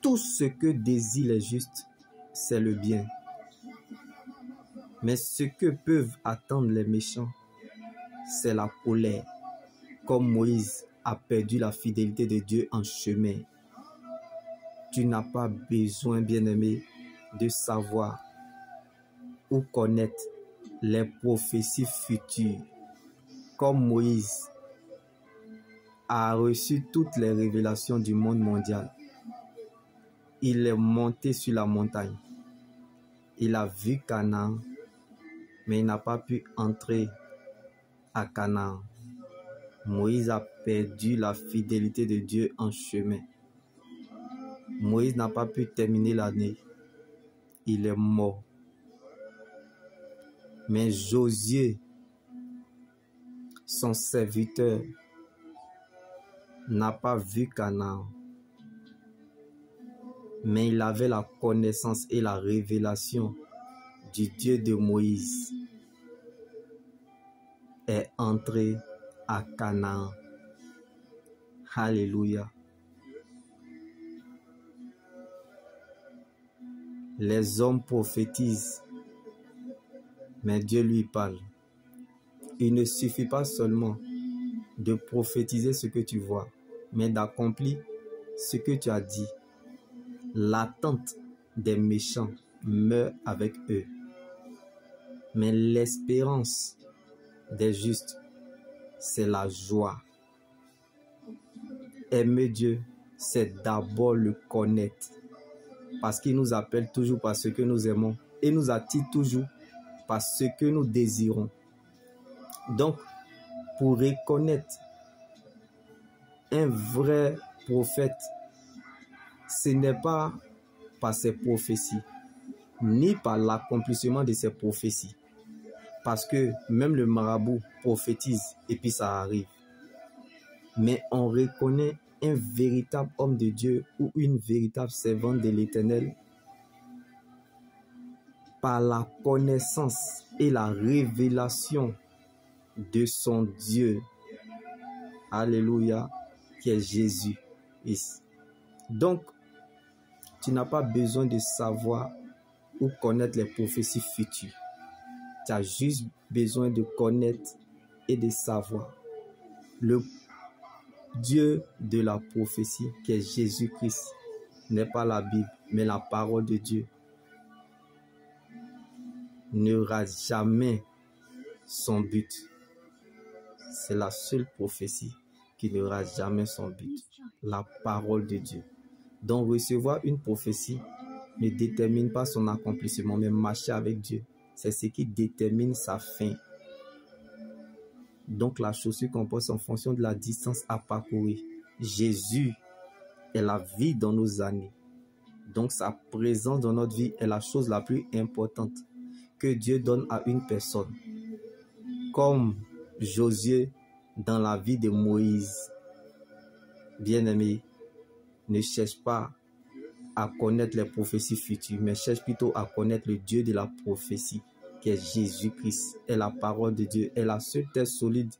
Tout ce que désirent les justes, c'est le bien. Mais ce que peuvent attendre les méchants, c'est la colère. Comme Moïse a perdu la fidélité de Dieu en chemin. Tu n'as pas besoin, bien-aimé, de savoir ou connaître les prophéties futures. Comme Moïse a reçu toutes les révélations du monde mondial. Il est monté sur la montagne. Il a vu Canaan, mais il n'a pas pu entrer à Canaan. Moïse a perdu la fidélité de Dieu en chemin. Moïse n'a pas pu terminer l'année. Il est mort. Mais Josué, son serviteur, n'a pas vu Canaan. Mais il avait la connaissance et la révélation du Dieu de Moïse. Est entré à Canaan. Alléluia. Les hommes prophétisent, mais Dieu lui parle. Il ne suffit pas seulement de prophétiser ce que tu vois, mais d'accomplir ce que tu as dit. L'attente des méchants meurt avec eux, mais l'espérance des justes, c'est la joie. Aimer Dieu, c'est d'abord le connaître, parce qu'il nous appelle toujours par ce que nous aimons et nous attire toujours par ce que nous désirons. Donc, pour reconnaître un vrai prophète, ce n'est pas par ses prophéties, ni par l'accomplissement de ses prophéties. Parce que même le marabout prophétise et puis ça arrive. Mais on reconnaît un véritable homme de Dieu ou une véritable servante de l'Éternel par la connaissance et la révélation de son Dieu. Alléluia, qui est Jésus. Donc, tu n'as pas besoin de savoir ou connaître les prophéties futures. Tu as juste besoin de connaître et de savoir le Dieu de la prophétie qui est Jésus-Christ. N'est pas la Bible, mais la parole de Dieu. Ne rate jamais son but. C'est la seule prophétie qui ne rate jamais son but. La parole de Dieu. Donc recevoir une prophétie ne détermine pas son accomplissement, mais marcher avec Dieu, c'est ce qui détermine sa fin. Donc la chaussure compose en fonction de la distance à parcourir. Jésus est la vie dans nos années. Donc sa présence dans notre vie est la chose la plus importante que Dieu donne à une personne. Comme Josué dans la vie de Moïse. Bien-aimé, ne cherche pas à connaître les prophéties futures, mais cherche plutôt à connaître le Dieu de la prophétie, qui est Jésus-Christ, est la parole de Dieu, est la seule terre solide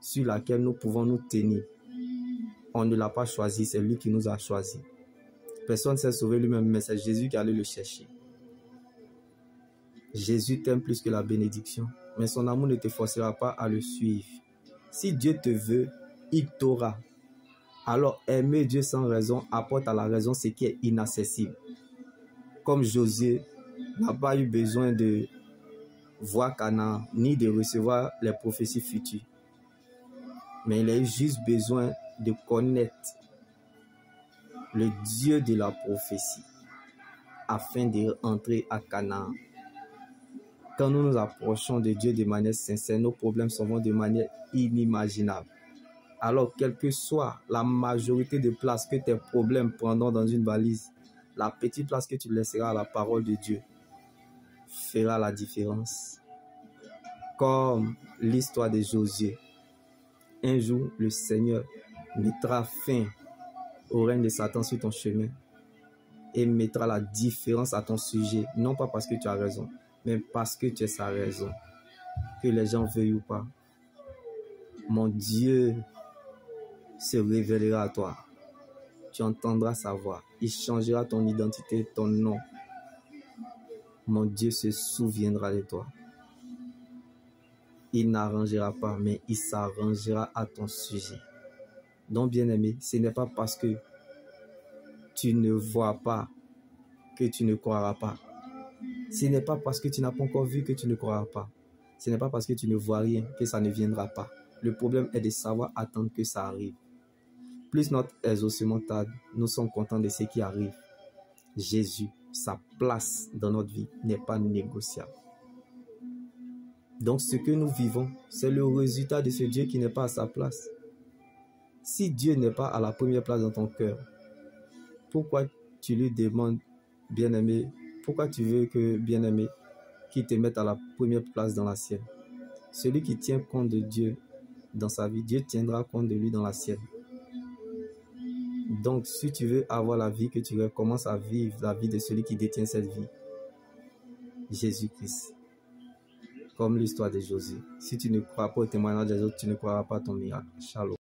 sur laquelle nous pouvons nous tenir. On ne l'a pas choisi, c'est lui qui nous a choisi. Personne ne s'est sauvé lui-même, mais c'est Jésus qui allait le chercher. Jésus t'aime plus que la bénédiction, mais son amour ne te forcera pas à le suivre. Si Dieu te veut, il t'aura. Alors aimer Dieu sans raison apporte à la raison ce qui est inaccessible. Comme Josué n'a pas eu besoin de voir Canaan, ni de recevoir les prophéties futures. Mais il a eu juste besoin de connaître le Dieu de la prophétie afin d'entrer à Canaan. Quand nous nous approchons de Dieu de manière sincère, nos problèmes s'en vont de manière inimaginable. Alors, quelle que soit la majorité de places que tes problèmes prendront dans une valise, la petite place que tu laisseras à la parole de Dieu fera la différence. Comme l'histoire de Josué. Un jour, le Seigneur mettra fin au règne de Satan sur ton chemin et mettra la différence à ton sujet, non pas parce que tu as raison, mais parce que tu es sa raison. Que les gens veuillent ou pas, mon Dieu se révélera à toi. tu entendras sa voix. Il changera ton identité, ton nom. Mon Dieu se souviendra de toi. Il n'arrangera pas, mais il s'arrangera à ton sujet. Donc, bien-aimé, ce n'est pas parce que tu ne vois pas que tu ne croiras pas. Ce n'est pas parce que tu n'as pas encore vu que tu ne croiras pas. Ce n'est pas parce que tu ne vois rien que ça ne viendra pas. Le problème est de savoir attendre que ça arrive. Plus notre exaucement tarde, nous sommes contents de ce qui arrive. Jésus, sa place dans notre vie n'est pas négociable. Donc ce que nous vivons, c'est le résultat de ce Dieu qui n'est pas à sa place. Si Dieu n'est pas à la première place dans ton cœur, pourquoi tu lui demandes, bien-aimé, pourquoi tu veux que, bien-aimé, qu'il te mette à la première place dans la sienne? Celui qui tient compte de Dieu dans sa vie, Dieu tiendra compte de lui dans la sienne. Donc, si tu veux avoir la vie que tu veux, commence à vivre la vie de celui qui détient cette vie. Jésus-Christ. Comme l'histoire de Josué. Si tu ne crois pas au témoignage des autres, tu ne croiras pas à ton miracle. Shalom.